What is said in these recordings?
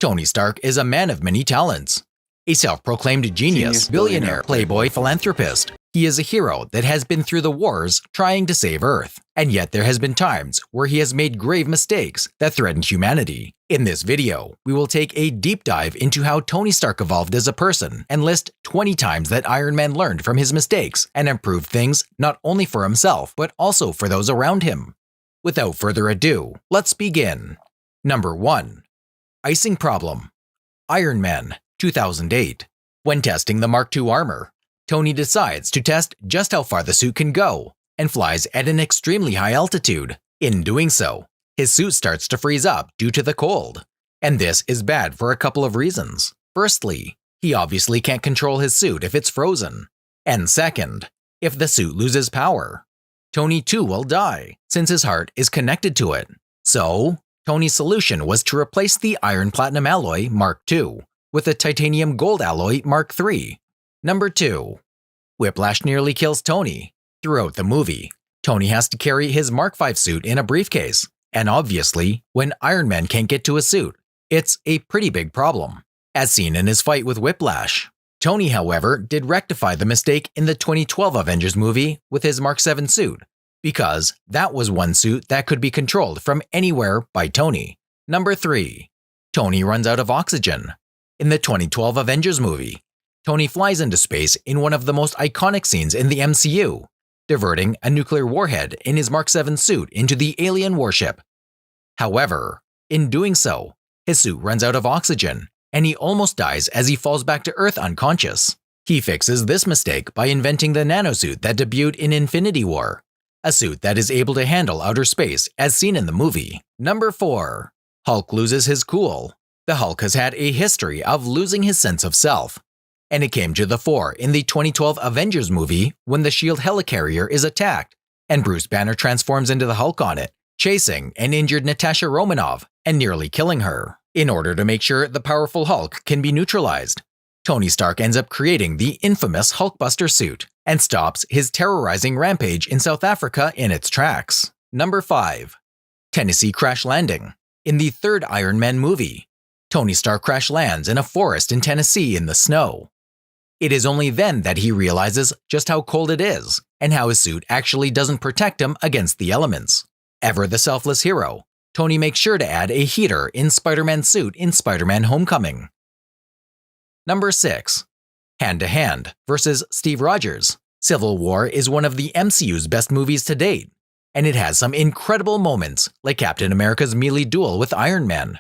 Tony Stark is a man of many talents. A self-proclaimed genius, billionaire, playboy, philanthropist. He is a hero that has been through the wars trying to save Earth, and yet there has been times where he has made grave mistakes that threatened humanity. In this video, we will take a deep dive into how Tony Stark evolved as a person and list 20 times that Iron Man learned from his mistakes and improved things not only for himself but also for those around him. Without further ado, let's begin. Number 1. Icing Problem. Iron Man, 2008. When testing the Mark II armor, Tony decides to test just how far the suit can go and flies at an extremely high altitude. In doing so, his suit starts to freeze up due to the cold. And this is bad for a couple of reasons. Firstly, he obviously can't control his suit if it's frozen. And second, if the suit loses power, Tony too will die since his heart is connected to it. So, Tony's solution was to replace the iron platinum alloy Mark II with a titanium gold alloy Mark III. Number 2. Whiplash nearly kills Tony. Throughout the movie, Tony has to carry his Mark V suit in a briefcase, and obviously, when Iron Man can't get to his suit, it's a pretty big problem, as seen in his fight with Whiplash. Tony, however, did rectify the mistake in the 2012 Avengers movie with his Mark VII suit, because that was one suit that could be controlled from anywhere by Tony. Number 3. Tony runs out of oxygen. In the 2012 Avengers movie, Tony flies into space in one of the most iconic scenes in the MCU, diverting a nuclear warhead in his Mark VII suit into the alien warship. However, in doing so, his suit runs out of oxygen, and he almost dies as he falls back to Earth unconscious. He fixes this mistake by inventing the nanosuit that debuted in Infinity War, a suit that is able to handle outer space as seen in the movie. Number 4. Hulk loses his cool. The Hulk has had a history of losing his sense of self, and it came to the fore in the 2012 Avengers movie when the S.H.I.E.L.D. helicarrier is attacked and Bruce Banner transforms into the Hulk on it, chasing an injured Natasha Romanoff and nearly killing her. In order to make sure the powerful Hulk can be neutralized, Tony Stark ends up creating the infamous Hulkbuster suit and stops his terrorizing rampage in South Africa in its tracks. Number 5. Tennessee Crash Landing. In the third Iron Man movie, Tony Stark crash lands in a forest in Tennessee in the snow. It is only then that he realizes just how cold it is and how his suit actually doesn't protect him against the elements. Ever the selfless hero, Tony makes sure to add a heater in Spider-Man's suit in Spider-Man Homecoming. Number 6. Hand to Hand vs. Steve Rogers. Civil War is one of the MCU's best movies to date, and it has some incredible moments like Captain America's melee duel with Iron Man.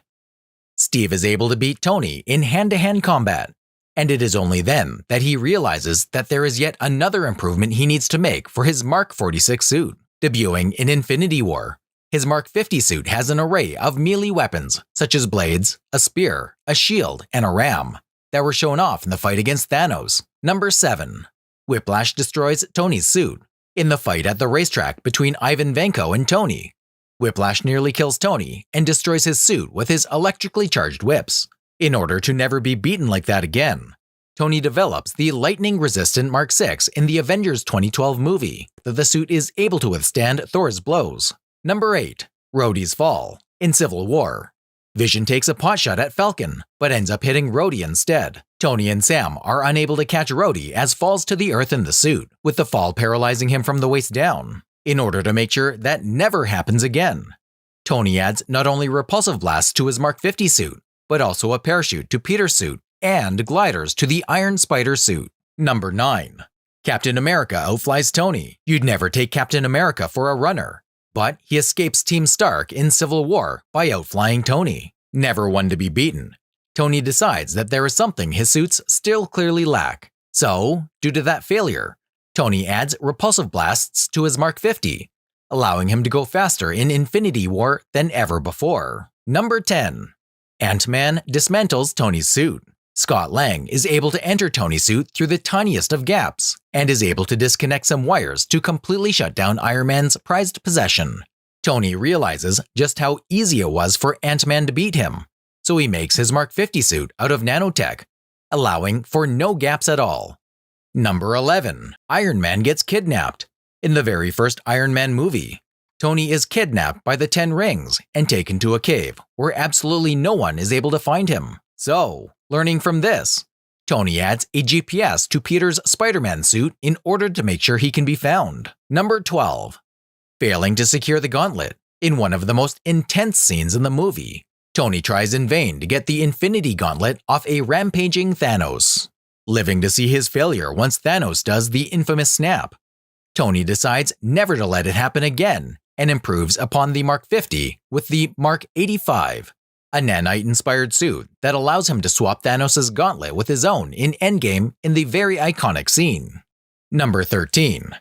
Steve is able to beat Tony in hand-to-hand combat, and it is only then that he realizes that there is yet another improvement he needs to make for his Mark 46 suit. Debuting in Infinity War, his Mark 50 suit has an array of melee weapons such as blades, a spear, a shield, and a ram that were shown off in the fight against Thanos. Number 7. Whiplash destroys Tony's suit. In the fight at the racetrack between Ivan Vanko and Tony, Whiplash nearly kills Tony and destroys his suit with his electrically charged whips. In order to never be beaten like that again, Tony develops the lightning-resistant Mark VI in the Avengers 2012 movie that the suit is able to withstand Thor's blows. Number 8. Rhodey's Fall. In Civil War, Vision takes a potshot at Falcon, but ends up hitting Rhodey instead. Tony and Sam are unable to catch Rhodey as falls to the earth in the suit, with the fall paralyzing him from the waist down. In order to make sure that never happens again, Tony adds not only repulsive blasts to his Mark 50 suit, but also a parachute to Peter's suit and gliders to the Iron Spider suit. Number 9. Captain America outflies Tony. You'd never take Captain America for a runner, but he escapes Team Stark in Civil War by outflying Tony. Never one to be beaten, Tony decides that there is something his suits still clearly lack. So, due to that failure, Tony adds repulsive blasts to his Mark 50, allowing him to go faster in Infinity War than ever before. Number 10. Ant-Man dismantles Tony's suit. Scott Lang is able to enter Tony's suit through the tiniest of gaps, and is able to disconnect some wires to completely shut down Iron Man's prized possession. Tony realizes just how easy it was for Ant-Man to beat him, so he makes his Mark 50 suit out of nanotech, allowing for no gaps at all. Number 11. Iron Man gets kidnapped. In the very first Iron Man movie, Tony is kidnapped by the Ten Rings and taken to a cave where absolutely no one is able to find him. So, learning from this, Tony adds a GPS to Peter's Spider-Man suit in order to make sure he can be found. Number 12. Failing to secure the gauntlet. In one of the most intense scenes in the movie, Tony tries in vain to get the Infinity Gauntlet off a rampaging Thanos. Living to see his failure once Thanos does the infamous snap, Tony decides never to let it happen again and improves upon the Mark 50 with the Mark 85, a nanite-inspired suit that allows him to swap Thanos' gauntlet with his own in Endgame in the very iconic scene. Number 13.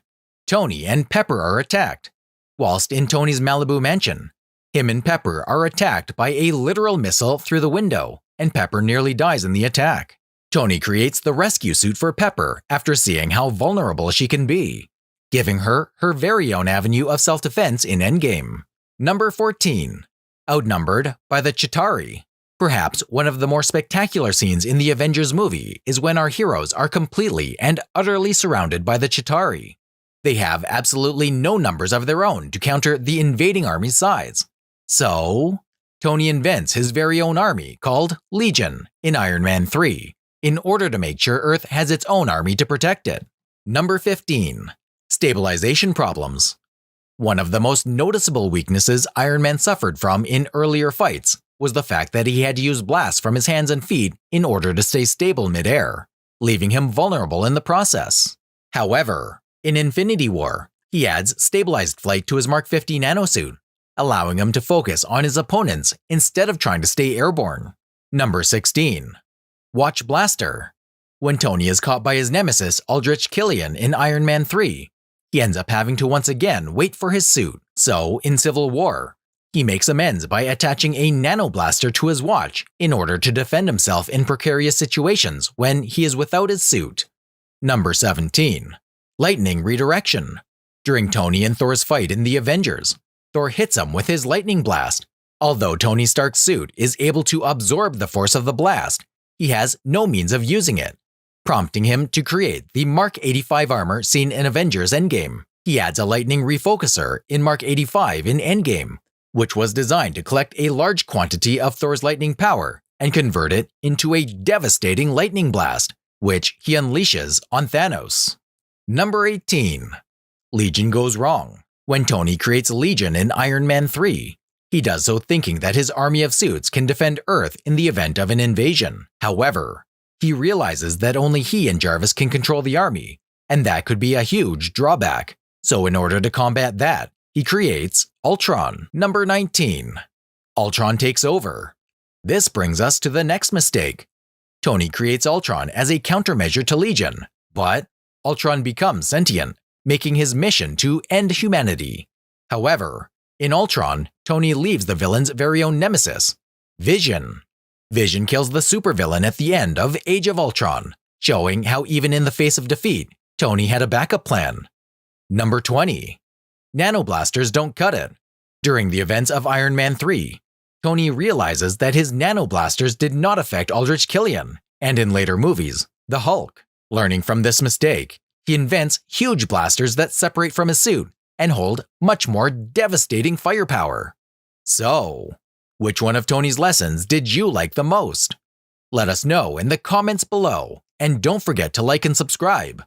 Tony and Pepper are attacked. Whilst in Tony's Malibu mansion, him and Pepper are attacked by a literal missile through the window, and Pepper nearly dies in the attack. Tony creates the rescue suit for Pepper after seeing how vulnerable she can be, giving her her very own avenue of self-defense in Endgame. Number 14. Outnumbered by the Chitauri. Perhaps one of the more spectacular scenes in the Avengers movie is when our heroes are completely and utterly surrounded by the Chitauri. They have absolutely no numbers of their own to counter the invading army's size. So, Tony invents his very own army called Legion in Iron Man 3 in order to make sure Earth has its own army to protect it. Number 15. Stabilization problems. One of the most noticeable weaknesses Iron Man suffered from in earlier fights was the fact that he had to use blasts from his hands and feet in order to stay stable mid-air, leaving him vulnerable in the process. However, in Infinity War, he adds stabilized flight to his Mark 50 nanosuit, allowing him to focus on his opponents instead of trying to stay airborne. Number 16. Watch Blaster. When Tony is caught by his nemesis Aldrich Killian in Iron Man 3, he ends up having to once again wait for his suit. So, in Civil War, he makes amends by attaching a nanoblaster to his watch in order to defend himself in precarious situations when he is without his suit. Number 17. Lightning redirection. During Tony and Thor's fight in the Avengers, Thor hits him with his lightning blast. Although Tony Stark's suit is able to absorb the force of the blast, he has no means of using it, prompting him to create the Mark 85 armor seen in Avengers Endgame. He adds a lightning refocuser in Mark 85 in Endgame, which was designed to collect a large quantity of Thor's lightning power and convert it into a devastating lightning blast, which he unleashes on Thanos. Number 18. Legion goes wrong. When Tony creates Legion in Iron Man 3, he does so thinking that his army of suits can defend Earth in the event of an invasion. However, he realizes that only he and Jarvis can control the army, and that could be a huge drawback. So in order to combat that, he creates Ultron. Number 19. Ultron takes over. This brings us to the next mistake. Tony creates Ultron as a countermeasure to Legion, but Ultron becomes sentient, making his mission to end humanity. However, in Ultron, Tony leaves the villain's very own nemesis, Vision. Vision kills the supervillain at the end of Age of Ultron, showing how even in the face of defeat, Tony had a backup plan. Number 20. Nanoblasters don't cut it. During the events of Iron Man 3, Tony realizes that his nanoblasters did not affect Aldrich Killian, and in later movies, the Hulk. Learning from this mistake, he invents huge blasters that separate from his suit and hold much more devastating firepower. So, which one of Tony's lessons did you like the most? Let us know in the comments below, and don't forget to like and subscribe.